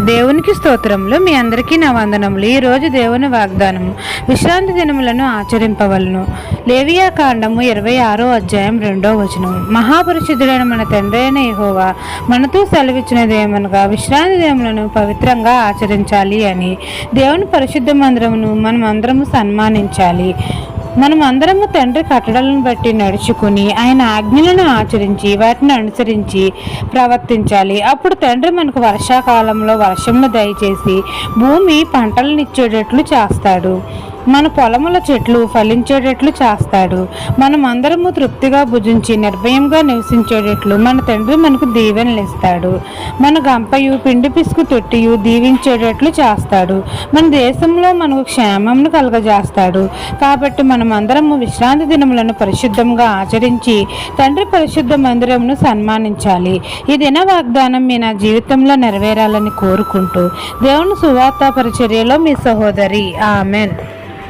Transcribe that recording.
దేవునికి స్తోత్రములు. మీ అందరికీ నా వందనములు. ఈరోజు దేవుని వాగ్దానము, విశ్రాంతి దినములను ఆచరింపవలను. లేవియా కాండము 26వ అధ్యాయం 2వ వచనం. మహాపరిశుద్ధుడైన మన తండ్రి అయిన యెహోవా మనతో సెలవిచ్చినదేమనగా విశ్రాంతి దినములను పవిత్రంగా ఆచరించాలి అని. దేవుని పరిశుద్ధ మందిరమును మనం అందరము సన్మానించాలి. మనం అందరము తండ్రి కట్టడలను బట్టి నడుచుకుని ఆయన ఆజ్ఞలను ఆచరించి వాటిని అనుసరించి ప్రవర్తించాలి. అప్పుడు తండ్రి మనకు వర్షాకాలంలో వర్షమును దయచేసి భూమి పంటలనిచ్చేటట్లు చేస్తాడు. మన పొలముల చెట్లు ఫలించేటట్లు చేస్తాడు. మనం అందరము తృప్తిగా భుజించి నిర్భయంగా నివసించేటట్లు మన తండ్రి మనకు దీవెనలు ఇస్తాడు. మన గంపయు పిండి పిసుకు తొట్టియు దీవించేటట్లు చేస్తాడు. మన దేశంలో మనకు క్షేమమును కలుగజేస్తాడు. కాబట్టి మనం అందరము విశ్రాంతి దినములను పరిశుద్ధంగా ఆచరించి తండ్రి పరిశుద్ధ మందిరమును సన్మానించాలి. ఈ దిన వాగ్దానం మీ నా జీవితంలో నెరవేరాలని కోరుకుంటూ దేవుని సువార్త పరిచర్యలో మీ సహోదరి. ఆమెన్.